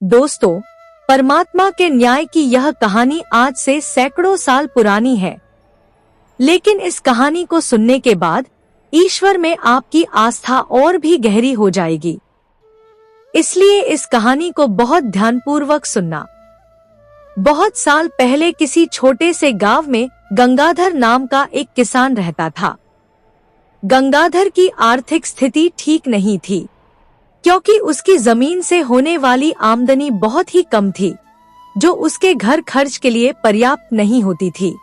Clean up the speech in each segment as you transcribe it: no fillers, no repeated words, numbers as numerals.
दोस्तों, परमात्मा के न्याय की यह कहानी आज से सैकड़ों साल पुरानी है, लेकिन इस कहानी को सुनने के बाद ईश्वर में आपकी आस्था और भी गहरी हो जाएगी। इसलिए इस कहानी को बहुत ध्यानपूर्वक सुनना। बहुत साल पहले किसी छोटे से गांव में गंगाधर नाम का एक किसान रहता था। गंगाधर की आर्थिक स्थिति ठीक नहीं थी, क्योंकि उसकी जमीन से होने वाली आमदनी बहुत ही कम थी, जो उसके घर खर्च के लिए पर्याप्त नहीं होती थी।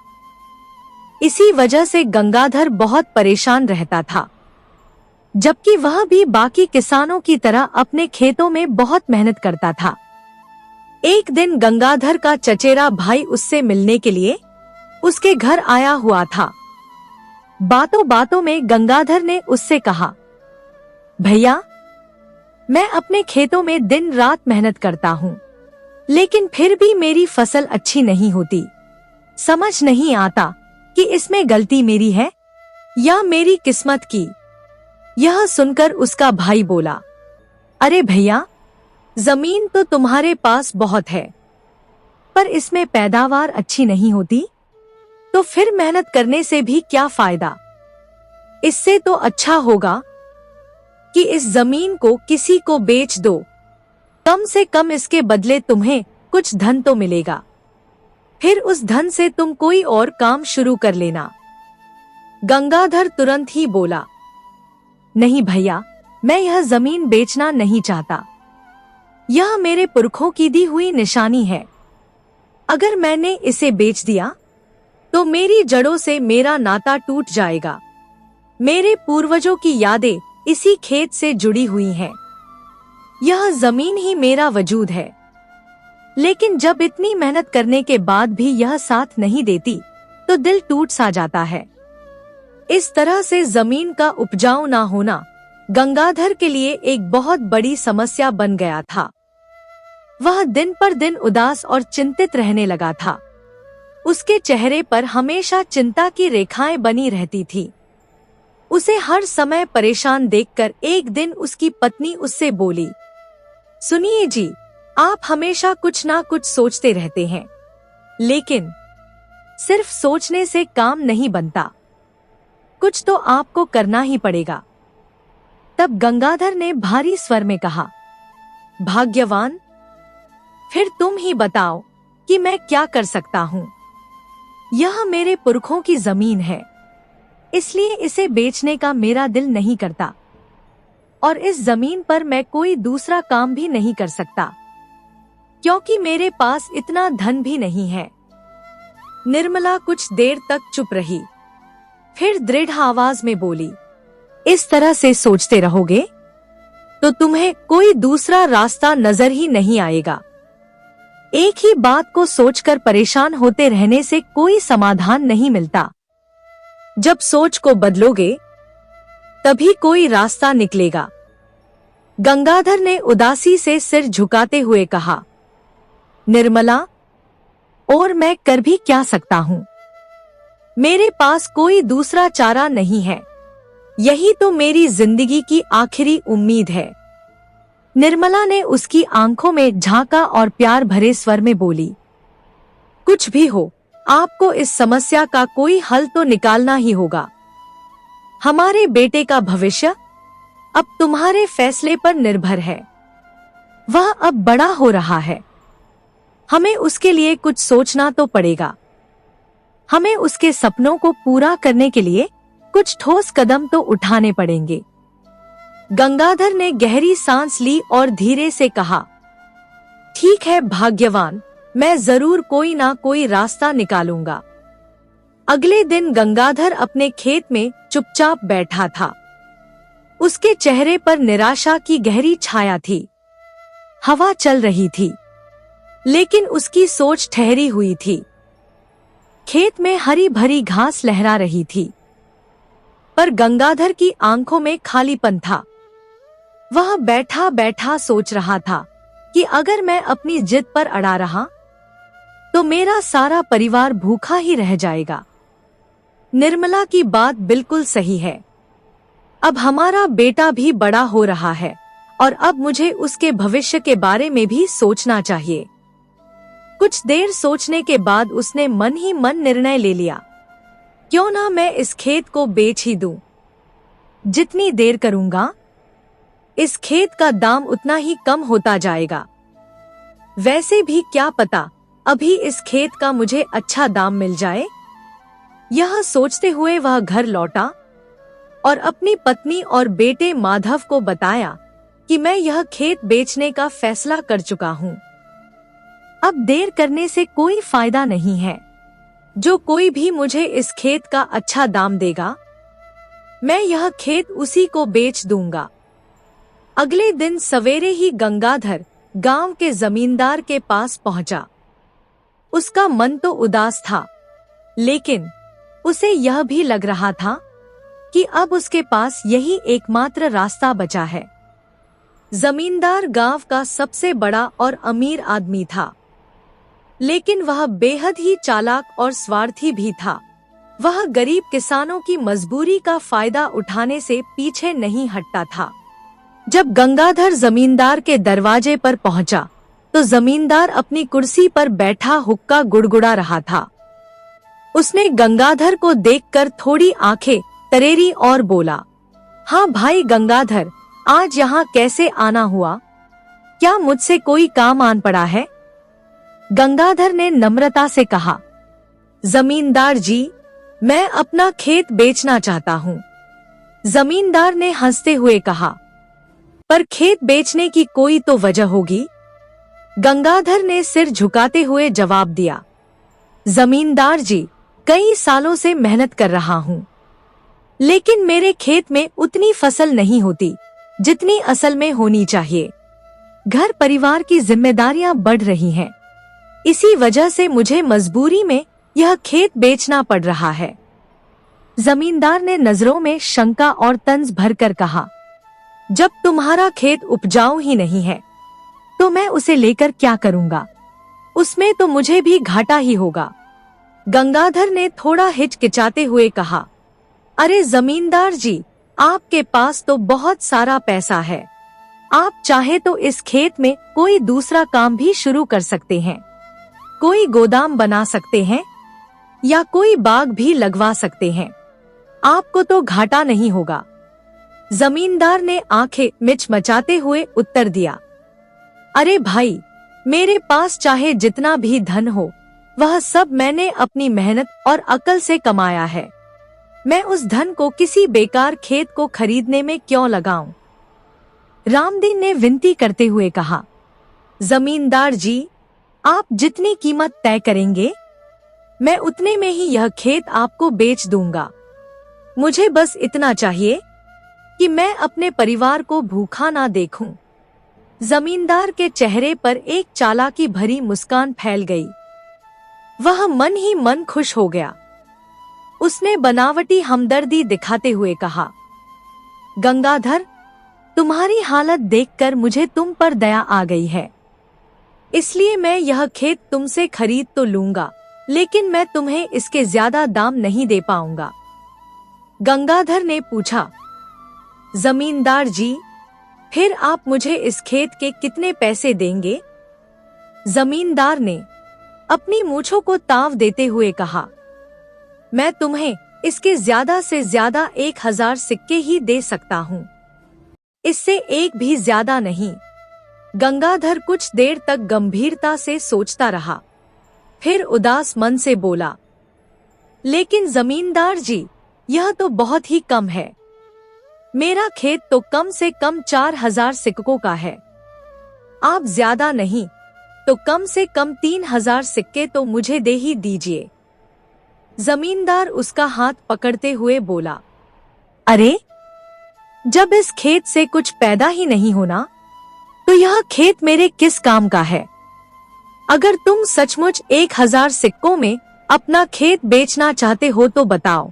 इसी वजह से गंगाधर बहुत परेशान रहता था, जबकि वह भी बाकी किसानों की तरह अपने खेतों में बहुत मेहनत करता था। एक दिन गंगाधर का चचेरा भाई उससे मिलने के लिए उसके घर आया हुआ था। बातों बातों में गंगाधर ने उससे कहा, भैया, मैं अपने खेतों में दिन रात मेहनत करता हूँ, लेकिन फिर भी मेरी फसल अच्छी नहीं होती। समझ नहीं आता कि इसमें गलती मेरी है या मेरी किस्मत की। यह सुनकर उसका भाई बोला, अरे भैया, जमीन तो तुम्हारे पास बहुत है, पर इसमें पैदावार अच्छी नहीं होती, तो फिर मेहनत करने से भी क्या फायदा। इससे तो अच्छा होगा कि इस जमीन को किसी को बेच दो, कम से कम इसके बदले तुम्हें कुछ धन तो मिलेगा। फिर उस धन से तुम कोई और काम शुरू कर लेना। गंगाधर तुरंत ही बोला, नहीं भैया, मैं यह जमीन बेचना नहीं चाहता। यह मेरे पुरखों की दी हुई निशानी है। अगर मैंने इसे बेच दिया तो मेरी जड़ों से मेरा नाता टूट जाएगा। मेरे पूर्वजों की यादें इसी खेत से जुड़ी हुई हैं। यह जमीन ही मेरा वजूद है। लेकिन जब इतनी मेहनत करने के बाद भी यह साथ नहीं देती, तो दिल टूट सा जाता है। इस तरह से जमीन का उपजाऊ ना होना गंगाधर के लिए एक बहुत बड़ी समस्या बन गया था। वह दिन पर दिन उदास और चिंतित रहने लगा था। उसके चेहरे पर हमेशा चिंता की रेखाएं बनी रहती थी। उसे हर समय परेशान देखकर एक दिन उसकी पत्नी उससे बोली, सुनिए जी, आप हमेशा कुछ ना कुछ सोचते रहते हैं, लेकिन सिर्फ सोचने से काम नहीं बनता। कुछ तो आपको करना ही पड़ेगा। तब गंगाधर ने भारी स्वर में कहा, भाग्यवान, फिर तुम ही बताओ कि मैं क्या कर सकता हूँ। यह मेरे पुरखों की जमीन है, इसलिए इसे बेचने का मेरा दिल नहीं करता, और इस जमीन पर मैं कोई दूसरा काम भी नहीं कर सकता, क्योंकि मेरे पास इतना धन भी नहीं है। निर्मला कुछ देर तक चुप रही, फिर दृढ़ आवाज में बोली, इस तरह से सोचते रहोगे तो तुम्हें कोई दूसरा रास्ता नजर ही नहीं आएगा। एक ही बात को सोचकर परेशान होते रहने से कोई समाधान नहीं मिलता। जब सोच को बदलोगे, तभी कोई रास्ता निकलेगा। गंगाधर ने उदासी से सिर झुकाते हुए कहा, निर्मला, और मैं कर भी क्या सकता हूँ। मेरे पास कोई दूसरा चारा नहीं है। यही तो मेरी जिंदगी की आखिरी उम्मीद है। निर्मला ने उसकी आंखों में झांका और प्यार भरे स्वर में बोली, कुछ भी हो, आपको इस समस्या का कोई हल तो निकालना ही होगा। हमारे बेटे का भविष्य अब तुम्हारे फैसले पर निर्भर है। वह अब बड़ा हो रहा है। हमें उसके लिए कुछ सोचना तो पड़ेगा। हमें उसके सपनों को पूरा करने के लिए कुछ ठोस कदम तो उठाने पड़ेंगे। गंगाधर ने गहरी सांस ली और धीरे से कहा, ठीक है भाग्यवान, मैं जरूर कोई ना कोई रास्ता निकालूंगा। अगले दिन गंगाधर अपने खेत में चुपचाप बैठा था। उसके चेहरे पर निराशा की गहरी छाया थी। हवा चल रही थी, लेकिन उसकी सोच ठहरी हुई थी। खेत में हरी भरी घास लहरा रही थी, पर गंगाधर की आंखों में खालीपन था। वह बैठा बैठा सोच रहा था कि अगर मैं अपनी जिद पर अड़ा रहा, तो मेरा सारा परिवार भूखा ही रह जाएगा। निर्मला की बात बिल्कुल सही है। अब हमारा बेटा भी बड़ा हो रहा है और अब मुझे उसके भविष्य के बारे में भी सोचना चाहिए। कुछ देर सोचने के बाद उसने मन ही मन निर्णय ले लिया, क्यों ना मैं इस खेत को बेच ही दूं। जितनी देर करूंगा, इस खेत का दाम उतना ही कम होता जाएगा। वैसे भी क्या पता अभी इस खेत का मुझे अच्छा दाम मिल जाए। यह सोचते हुए वह घर लौटा और अपनी पत्नी और बेटे माधव को बताया कि मैं यह खेत बेचने का फैसला कर चुका हूँ। अब देर करने से कोई फायदा नहीं है। जो कोई भी मुझे इस खेत का अच्छा दाम देगा, मैं यह खेत उसी को बेच दूंगा। अगले दिन सवेरे ही गंगाधर गांव के जमींदार के पास पहुंचा। उसका मन तो उदास था, लेकिन उसे यह भी लग रहा था कि अब उसके पास यही एकमात्र रास्ता बचा है। जमींदार गांव का सबसे बड़ा और अमीर आदमी था, लेकिन वह बेहद ही चालाक और स्वार्थी भी था। वह गरीब किसानों की मजबूरी का फायदा उठाने से पीछे नहीं हटता था। जब गंगाधर जमींदार के दरवाजे पर पहुंचा, तो जमींदार अपनी कुर्सी पर बैठा हुक्का गुड़गुड़ा रहा था। उसने गंगाधर को देखकर थोड़ी आंखें तरेरी और बोला, हाँ भाई गंगाधर, आज यहाँ कैसे आना हुआ? क्या मुझसे कोई काम आन पड़ा है? गंगाधर ने नम्रता से कहा, जमींदार जी, मैं अपना खेत बेचना चाहता हूँ। जमींदार ने हंसते हुए कहा, पर खेत बेचने की कोई तो वजह होगी। गंगाधर ने सिर झुकाते हुए जवाब दिया, जमींदार जी, कई सालों से मेहनत कर रहा हूँ, लेकिन मेरे खेत में उतनी फसल नहीं होती जितनी असल में होनी चाहिए। घर परिवार की जिम्मेदारियां बढ़ रही हैं। इसी वजह से मुझे मजबूरी में यह खेत बेचना पड़ रहा है। जमींदार ने नजरों में शंका और तंज भरकर कहा, जब तुम्हारा खेत उपजाऊ ही नहीं है, तो मैं उसे लेकर क्या करूंगा? उसमें तो मुझे भी घाटा ही होगा। गंगाधर ने थोड़ा हिचकिचाते हुए कहा, अरे जमींदार जी, आपके पास तो बहुत सारा पैसा है। आप चाहे तो इस खेत में कोई दूसरा काम भी शुरू कर सकते हैं। कोई गोदाम बना सकते हैं या कोई बाग भी लगवा सकते हैं। आपको तो घाटा नहीं होगा। जमींदार ने आंखें मिचमचाते हुए उत्तर दिया, अरे भाई, मेरे पास चाहे जितना भी धन हो, वह सब मैंने अपनी मेहनत और अकल से कमाया है। मैं उस धन को किसी बेकार खेत को खरीदने में क्यों लगाऊं? रामदीन ने विनती करते हुए कहा, जमींदार जी, आप जितनी कीमत तय करेंगे, मैं उतने में ही यह खेत आपको बेच दूंगा। मुझे बस इतना चाहिए कि मैं अपने परिवार को भूखा ना देखूं। जमींदार के चेहरे पर एक चालाकी भरी मुस्कान फैल गई। वह मन ही मन खुश हो गया। उसने बनावटी हमदर्दी दिखाते हुए कहा, गंगाधर, तुम्हारी हालत देखकर मुझे तुम पर दया आ गई है। इसलिए मैं यह खेत तुमसे खरीद तो लूंगा, लेकिन मैं तुम्हें इसके ज्यादा दाम नहीं दे पाऊंगा। गंगाधर ने पूछा, जमींदार जी, फिर आप मुझे इस खेत के कितने पैसे देंगे? जमींदार ने अपनी मूंछों को ताव देते हुए कहा, मैं तुम्हें इसके ज्यादा से ज्यादा 1000 सिक्के ही दे सकता हूँ, इससे एक भी ज्यादा नहीं। गंगाधर कुछ देर तक गंभीरता से सोचता रहा, फिर उदास मन से बोला, लेकिन जमींदार जी, यह तो बहुत ही कम है। मेरा खेत तो कम से कम 4000 सिक्कों का है। आप ज्यादा नहीं तो कम से कम 3000 सिक्के तो मुझे दे ही दीजिए। जमींदार उसका हाथ पकड़ते हुए बोला, अरे, जब इस खेत से कुछ पैदा ही नहीं होना, तो यह खेत मेरे किस काम का है? अगर तुम सचमुच 1000 सिक्कों में अपना खेत बेचना चाहते हो तो बताओ,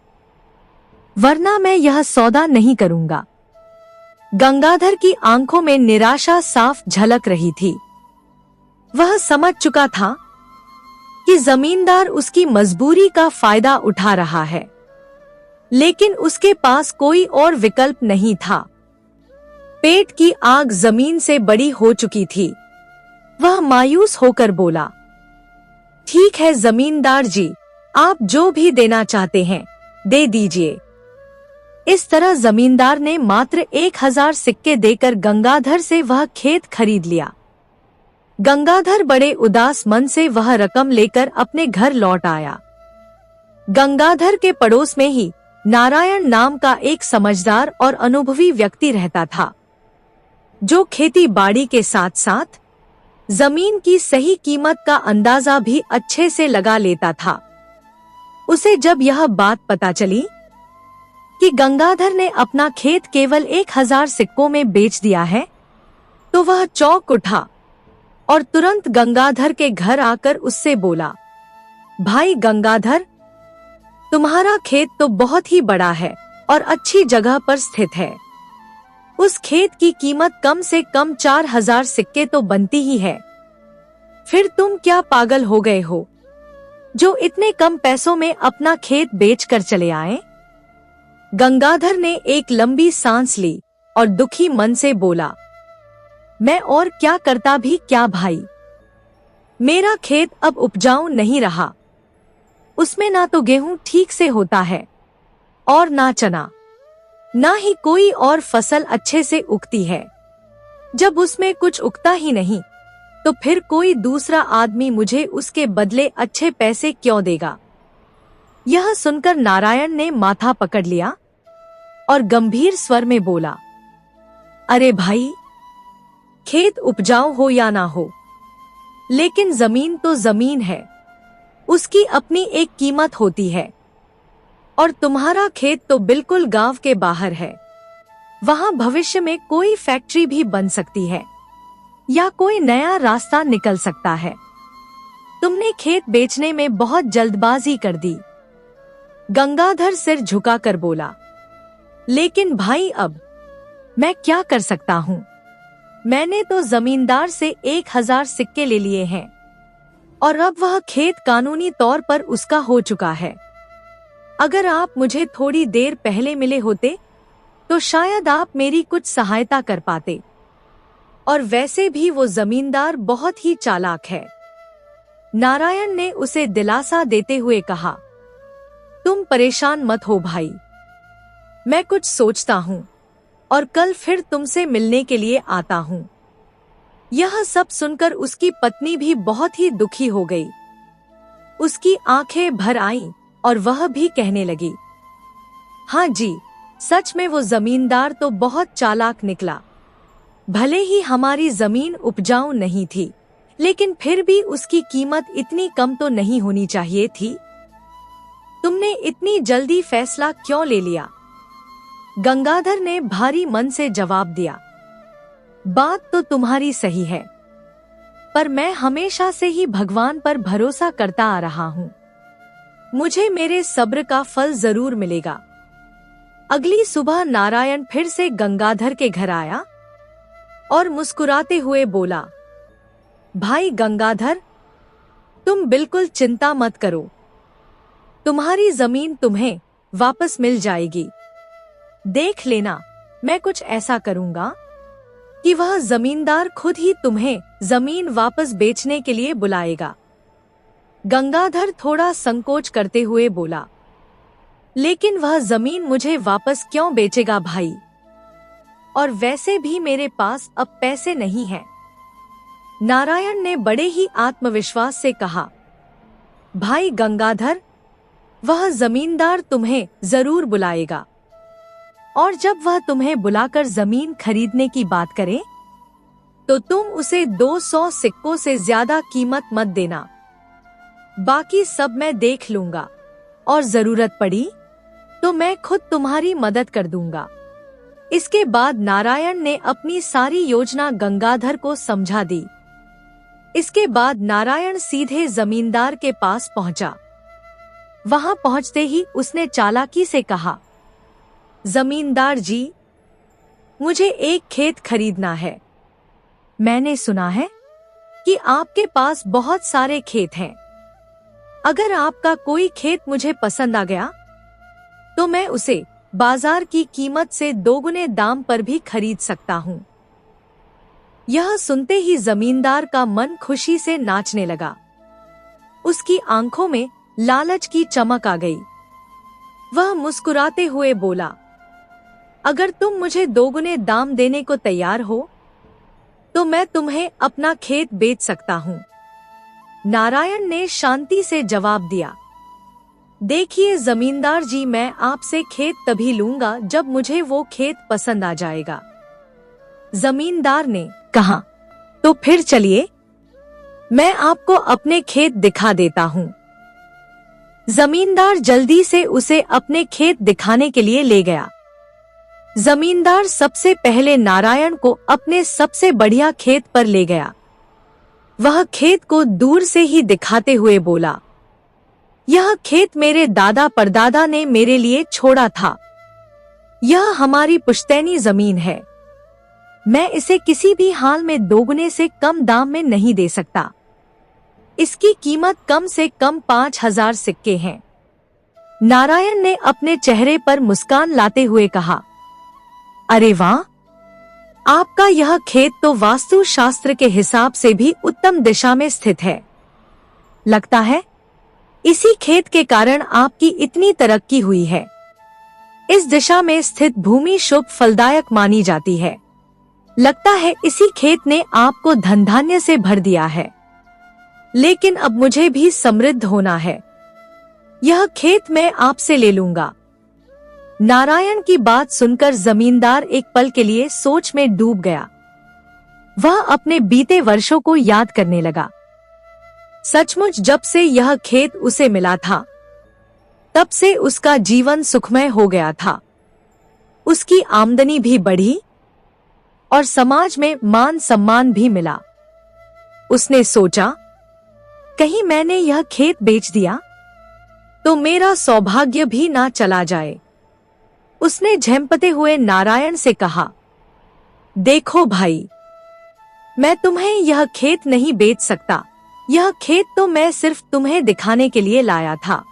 वरना मैं यह सौदा नहीं करूंगा। गंगाधर की आंखों में निराशा साफ झलक रही थी। वह समझ चुका था कि जमींदार उसकी मजबूरी का फायदा उठा रहा है, लेकिन उसके पास कोई और विकल्प नहीं था। पेट की आग जमीन से बड़ी हो चुकी थी। वह मायूस होकर बोला, ठीक है जमींदार जी, आप जो भी देना चाहते हैं दे दीजिए। इस तरह जमींदार ने मात्र 1000 सिक्के देकर गंगाधर से वह खेत खरीद लिया। गंगाधर बड़े उदास मन से वह रकम लेकर अपने घर लौट आया। गंगाधर के पड़ोस में ही नारायण नाम का एक समझदार और अनुभवी व्यक्ति रहता था, जो खेती बाड़ी के साथ साथ जमीन की सही कीमत का अंदाजा भी अच्छे से लगा लेता था। उसे जब यह बात पता चली कि गंगाधर ने अपना खेत केवल 1000 सिक्कों में बेच दिया है, तो वह चौंक उठा और तुरंत गंगाधर के घर आकर उससे बोला, भाई गंगाधर, तुम्हारा खेत तो बहुत ही बड़ा है और अच्छी जगह पर स्थित है। उस खेत की कीमत कम से कम 4000 सिक्के तो बनती ही है। फिर तुम क्या पागल हो गए हो जो इतने कम पैसों में अपना खेत बेचकर चले आए? गंगाधर ने एक लंबी सांस ली और दुखी मन से बोला, मैं और क्या करता भी क्या भाई, मेरा खेत अब उपजाऊ नहीं रहा। उसमें ना तो गेहूं ठीक से होता है और ना चना, ना ही कोई और फसल अच्छे से उगती है। जब उसमें कुछ उगता ही नहीं, तो फिर कोई दूसरा आदमी मुझे उसके बदले अच्छे पैसे क्यों देगा? यह सुनकर नारायण ने माथा पकड़ लिया और गंभीर स्वर में बोला, अरे भाई, खेत उपजाऊ हो या ना हो, लेकिन जमीन तो जमीन है, उसकी अपनी एक कीमत होती है। और तुम्हारा खेत तो बिल्कुल गांव के बाहर है। वहां भविष्य में कोई फैक्ट्री भी बन सकती है या कोई नया रास्ता निकल सकता है। तुमने खेत बेचने में बहुत जल्दबाजी कर दी। गंगाधर सिर झुकाकर बोला, लेकिन भाई अब मैं क्या कर सकता हूँ? मैंने तो जमींदार से 1000 सिक्के ले लिए हैं और अब वह खेत कानूनी तौर पर उसका हो चुका है। अगर आप मुझे थोड़ी देर पहले मिले होते तो शायद आप मेरी कुछ सहायता कर पाते। और वैसे भी वो जमींदार बहुत ही चालाक है। नारायण ने उसे दिलासा देते हुए कहा, तुम परेशान मत हो भाई, मैं कुछ सोचता हूँ और कल फिर तुमसे मिलने के लिए आता हूँ। यह सब सुनकर उसकी पत्नी भी बहुत ही दुखी हो गई। उसकी आंखें भर आईं और वह भी कहने लगी, हाँ जी, सच में वो जमींदार तो बहुत चालाक निकला। भले ही हमारी जमीन उपजाऊ नहीं थी, लेकिन फिर भी उसकी कीमत इतनी कम तो नहीं होनी चाहिए थी। तुमने इतनी जल्दी फैसला क्यों ले लिया? गंगाधर ने भारी मन से जवाब दिया, बात तो तुम्हारी सही है, पर मैं हमेशा से ही भगवान पर भरोसा करता आ रहा हूँ। मुझे मेरे सब्र का फल जरूर मिलेगा। अगली सुबह नारायण फिर से गंगाधर के घर आया और मुस्कुराते हुए बोला, भाई गंगाधर, तुम बिल्कुल चिंता मत करो, तुम्हारी जमीन तुम्हें वापस मिल जाएगी। देख लेना, मैं कुछ ऐसा करूंगा कि वह जमींदार खुद ही तुम्हें जमीन वापस बेचने के लिए बुलाएगा। गंगाधर थोड़ा संकोच करते हुए बोला, लेकिन वह जमीन मुझे वापस क्यों बेचेगा भाई? और वैसे भी मेरे पास अब पैसे नहीं हैं। नारायण ने बड़े ही आत्मविश्वास से कहा, भाई गंगाधर, वह जमींदार तुम्हें जरूर बुलाएगा, और जब वह तुम्हें बुलाकर जमीन खरीदने की बात करे तो तुम उसे 200 सिक्कों से ज्यादा कीमत मत देना। बाकी सब मैं देख लूंगा और जरूरत पड़ी तो मैं खुद तुम्हारी मदद कर दूंगा। इसके बाद नारायण ने अपनी सारी योजना गंगाधर को समझा दी। इसके बाद नारायण सीधे जमींदार के पास पहुंचा। वहां पहुंचते ही उसने चालाकी से कहा, जमींदार जी, मुझे एक खेत खरीदना है। मैंने सुना है कि आपके पास बहुत सारे खेत हैं। अगर आपका कोई खेत मुझे पसंद आ गया तो मैं उसे बाजार की कीमत से दोगुने दाम पर भी खरीद सकता हूँ। यह सुनते ही जमींदार का मन खुशी से नाचने लगा। उसकी आंखों में लालच की चमक आ गई। वह मुस्कुराते हुए बोला, अगर तुम मुझे दोगुने दाम देने को तैयार हो तो मैं तुम्हें अपना खेत बेच सकता हूँ। नारायण ने शांति से जवाब दिया, देखिए जमींदार जी, मैं आपसे खेत तभी लूंगा जब मुझे वो खेत पसंद आ जाएगा। जमींदार ने कहा, तो फिर चलिए, मैं आपको अपने खेत दिखा देता हूँ। जमींदार जल्दी से उसे अपने खेत दिखाने के लिए ले गया। जमींदार सबसे पहले नारायण को अपने सबसे बढ़िया खेत पर ले गया। वह खेत को दूर से ही दिखाते हुए बोला, यह खेत मेरे दादा परदादा ने मेरे लिए छोड़ा था। यह हमारी पुश्तैनी जमीन है। मैं इसे किसी भी हाल में दोगुने से कम दाम में नहीं दे सकता। इसकी कीमत कम से कम 5,000 सिक्के हैं। नारायण ने अपने चेहरे पर मुस्कान लाते हुए कहा, अरे वाह, आपका यह खेत तो वास्तु शास्त्र के हिसाब से भी उत्तम दिशा में स्थित है। लगता है इसी खेत के कारण आपकी इतनी तरक्की हुई है। इस दिशा में स्थित भूमि शुभ फलदायक मानी जाती है। लगता है इसी खेत ने आपको धन धान्य से भर दिया है। लेकिन अब मुझे भी समृद्ध होना है। यह खेत मैं आपसे ले लूंगा। नारायण की बात सुनकर जमींदार एक पल के लिए सोच में डूब गया। वह अपने बीते वर्षों को याद करने लगा। सचमुच जब से यह खेत उसे मिला था, तब से उसका जीवन सुखमय हो गया था। उसकी आमदनी भी बढ़ी और समाज में मान सम्मान भी मिला। उसने सोचा, कहीं मैंने यह खेत बेच दिया तो मेरा सौभाग्य भी ना चला जाए। उसने झेंपते हुए नारायण से कहा, देखो भाई, मैं तुम्हें यह खेत नहीं बेच सकता। यह खेत तो मैं सिर्फ तुम्हें दिखाने के लिए लाया था।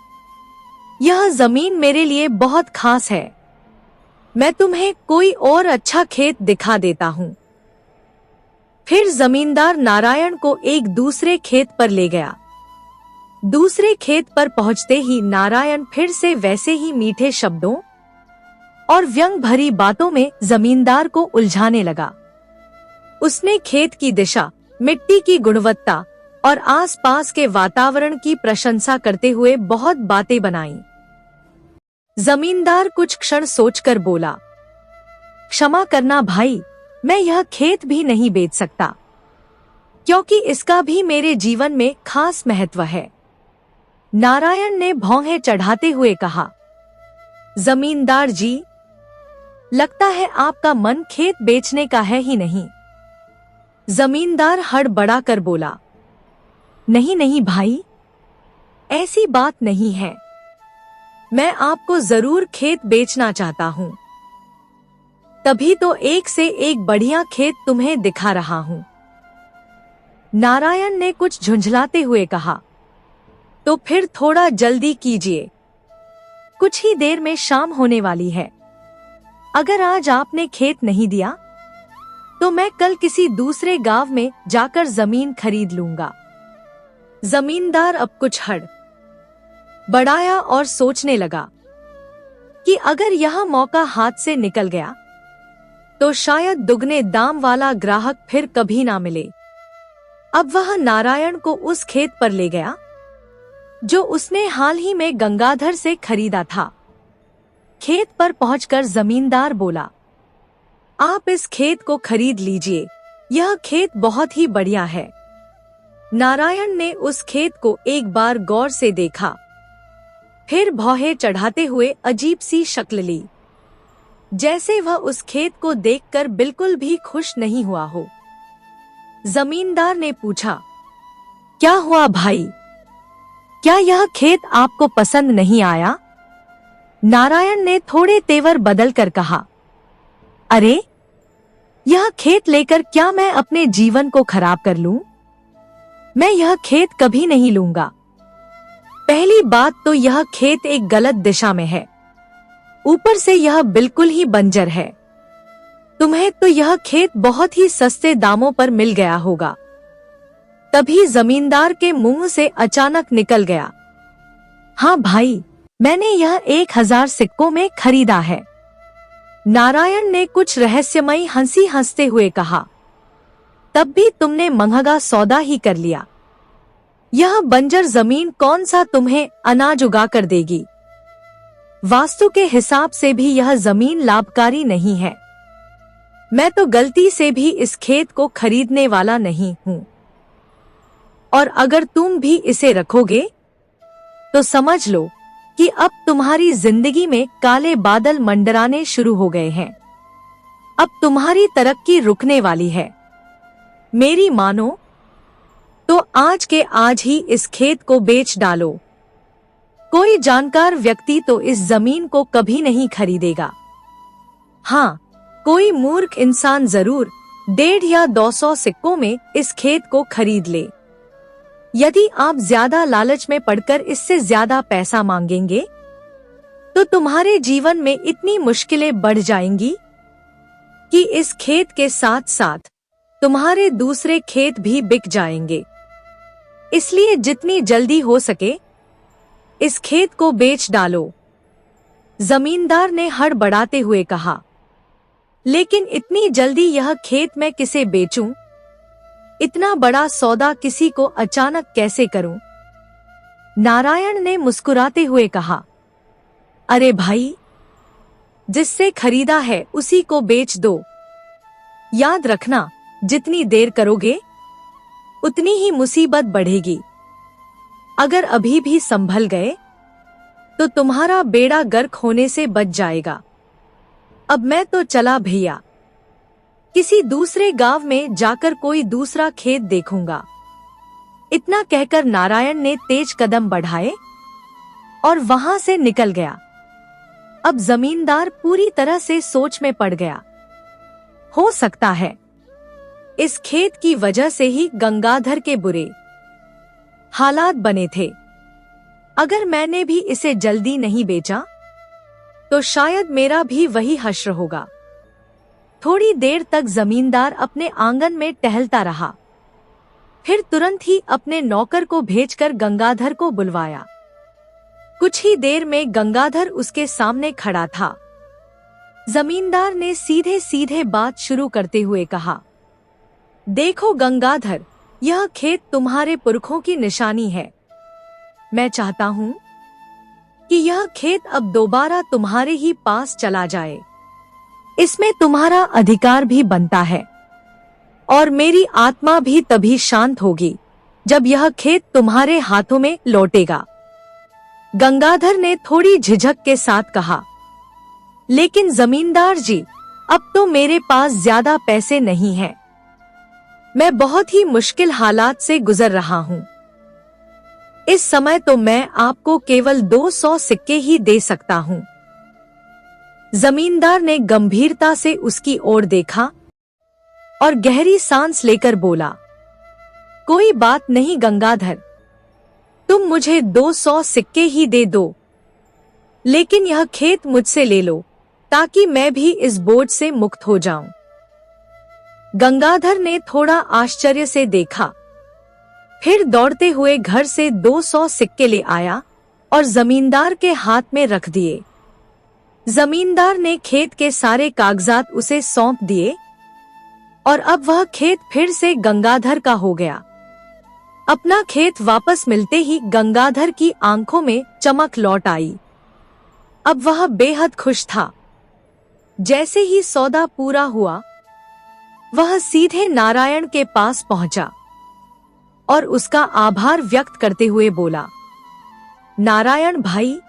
यह जमीन मेरे लिए बहुत खास है। मैं तुम्हें कोई और अच्छा खेत दिखा देता हूँ। फिर जमींदार नारायण को एक दूसरे खेत पर ले गया। दूसरे खेत पर पहुंचते ही नारायण फिर से वैसे ही मीठे शब्दों और व्यंग भरी बातों में जमींदार को उलझाने लगा। उसने खेत की दिशा, मिट्टी की गुणवत्ता और आसपास के वातावरण की प्रशंसा करते हुए बहुत बातें बनाई। जमींदार कुछ क्षण सोचकर बोला, क्षमा करना भाई, मैं यह खेत भी नहीं बेच सकता, क्योंकि इसका भी मेरे जीवन में खास महत्व है। नारायण ने भौहें चढ़ाते हुए कहा, जमींदार जी, लगता है आपका मन खेत बेचने का है ही नहीं। जमींदार हड़बड़ा कर बोला, नहीं नहीं भाई, ऐसी बात नहीं है। मैं आपको जरूर खेत बेचना चाहता हूँ, तभी तो एक से एक बढ़िया खेत तुम्हें दिखा रहा हूँ। नारायण ने कुछ झुंझलाते हुए कहा, तो फिर थोड़ा जल्दी कीजिए, कुछ ही देर में शाम होने वाली है। अगर आज आपने खेत नहीं दिया तो मैं कल किसी दूसरे गांव में जाकर जमीन खरीद लूंगा। जमींदार अब कुछ बढ़ाया और सोचने लगा कि अगर यह मौका हाथ से निकल गया तो शायद दुगने दाम वाला ग्राहक फिर कभी ना मिले। अब वह नारायण को उस खेत पर ले गया जो उसने हाल ही में गंगाधर से खरीदा था। खेत पर पहुंचकर जमींदार बोला, आप इस खेत को खरीद लीजिए, यह खेत बहुत ही बढ़िया है। नारायण ने उस खेत को एक बार गौर से देखा, फिर भौहें चढ़ाते हुए अजीब सी शक्ल ली, जैसे वह उस खेत को देखकर बिल्कुल भी खुश नहीं हुआ हो। जमींदार ने पूछा, क्या हुआ भाई, क्या यह खेत आपको पसंद नहीं आया? नारायण ने थोड़े तेवर बदल कर कहा, अरे, यह खेत लेकर क्या मैं अपने जीवन को खराब कर लूं? मैं यह खेत कभी नहीं लूंगा। पहली बात तो यह खेत एक गलत दिशा में है। ऊपर से यह बिल्कुल ही बंजर है। तुम्हें तो यह खेत बहुत ही सस्ते दामों पर मिल गया होगा। तभी जमींदार के मुंह से अचानक निकल गया, हाँ भाई, मैंने यह 1000 सिक्कों में खरीदा है। नारायण ने कुछ रहस्यमयी हंसी हंसते हुए कहा, तब भी तुमने महंगा सौदा ही कर लिया। यह बंजर जमीन कौन सा तुम्हें अनाज उगा कर देगी। वास्तु के हिसाब से भी यह जमीन लाभकारी नहीं है। मैं तो गलती से भी इस खेत को खरीदने वाला नहीं हूँ। और अगर तुम भी इसे रखोगे तो समझ लो कि अब तुम्हारी जिंदगी में काले बादल मंडराने शुरू हो गए हैं। अब तुम्हारी तरक्की रुकने वाली है। मेरी मानो तो आज के आज ही इस खेत को बेच डालो। कोई जानकार व्यक्ति तो इस जमीन को कभी नहीं खरीदेगा। हाँ, कोई मूर्ख इंसान जरूर 150 या 200 सिक्कों में इस खेत को खरीद ले। यदि आप ज्यादा लालच में पड़कर इससे ज्यादा पैसा मांगेंगे तो तुम्हारे जीवन में इतनी मुश्किलें बढ़ जाएंगी कि इस खेत के साथ साथ तुम्हारे दूसरे खेत भी बिक जाएंगे। इसलिए जितनी जल्दी हो सके इस खेत को बेच डालो। जमींदार ने हड़बड़ाते हुए कहा, लेकिन इतनी जल्दी यह खेत मैं किसे बेचूं? इतना बड़ा सौदा किसी को अचानक कैसे करूं? नारायण ने मुस्कुराते हुए कहा, अरे भाई, जिससे खरीदा है उसी को बेच दो। याद रखना, जितनी देर करोगे उतनी ही मुसीबत बढ़ेगी। अगर अभी भी संभल गए तो तुम्हारा बेड़ा गर्क होने से बच जाएगा। अब मैं तो चला भैया, किसी दूसरे गांव में जाकर कोई दूसरा खेत देखूंगा। इतना कहकर नारायण ने तेज कदम बढ़ाए और वहां से निकल गया। अब जमींदार पूरी तरह से सोच में पड़ गया। हो सकता है इस खेत की वजह से ही गंगाधर के बुरे हालात बने थे। अगर मैंने भी इसे जल्दी नहीं बेचा तो शायद मेरा भी वही हश्र होगा। थोड़ी देर तक जमींदार अपने आंगन में टहलता रहा, फिर तुरंत ही अपने नौकर को भेजकर गंगाधर को बुलवाया। कुछ ही देर में गंगाधर उसके सामने खड़ा था। जमींदार ने सीधे सीधे बात शुरू करते हुए कहा, देखो गंगाधर, यह खेत तुम्हारे पुरखों की निशानी है। मैं चाहता हूँ कि यह खेत अब दोबारा तुम्हारे ही पास चला जाए। इसमें तुम्हारा अधिकार भी बनता है और मेरी आत्मा भी तभी शांत होगी जब यह खेत तुम्हारे हाथों में लौटेगा। गंगाधर ने थोड़ी झिझक के साथ कहा, लेकिन जमींदार जी, अब तो मेरे पास ज्यादा पैसे नहीं हैं। मैं बहुत ही मुश्किल हालात से गुजर रहा हूँ। इस समय तो मैं आपको केवल 200 सिक्के ही दे सकता हूँ। जमींदार ने गंभीरता से उसकी ओर देखा और गहरी सांस लेकर बोला, कोई बात नहीं गंगाधर, तुम मुझे 200 सिक्के ही दे दो, लेकिन यह खेत मुझसे ले लो ताकि मैं भी इस बोझ से मुक्त हो जाऊं। गंगाधर ने थोड़ा आश्चर्य से देखा, फिर दौड़ते हुए घर से 200 सिक्के ले आया और जमींदार के हाथ में रख दिए। जमींदार ने खेत के सारे कागजात उसे सौंप दिए और अब वह खेत फिर से गंगाधर का हो गया। अपना खेत वापस मिलते ही गंगाधर की आंखों में चमक लौट आई। अब वह बेहद खुश था। जैसे ही सौदा पूरा हुआ, वह सीधे नारायण के पास पहुंचा और उसका आभार व्यक्त करते हुए बोला, नारायण भाई,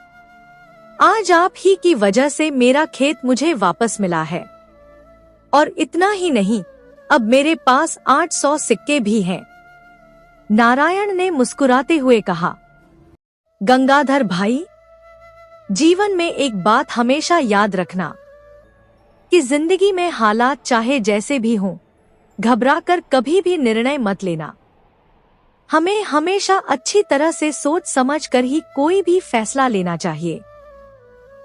आज आप ही की वजह से मेरा खेत मुझे वापस मिला है। और इतना ही नहीं, अब मेरे पास 800 सिक्के भी हैं। नारायण ने मुस्कुराते हुए कहा, गंगाधर भाई, जीवन में एक बात हमेशा याद रखना कि जिंदगी में हालात चाहे जैसे भी हों, घबराकर कभी भी निर्णय मत लेना। हमें हमेशा अच्छी तरह से सोच समझ कर ही कोई भी फैसला लेना चाहिए।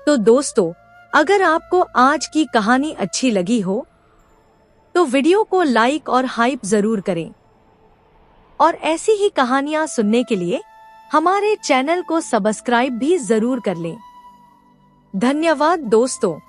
तो दोस्तों, अगर आपको आज की कहानी अच्छी लगी हो तो वीडियो को लाइक और हाइप जरूर करें और ऐसी ही कहानियां सुनने के लिए हमारे चैनल को सब्सक्राइब भी जरूर कर लें। धन्यवाद दोस्तों।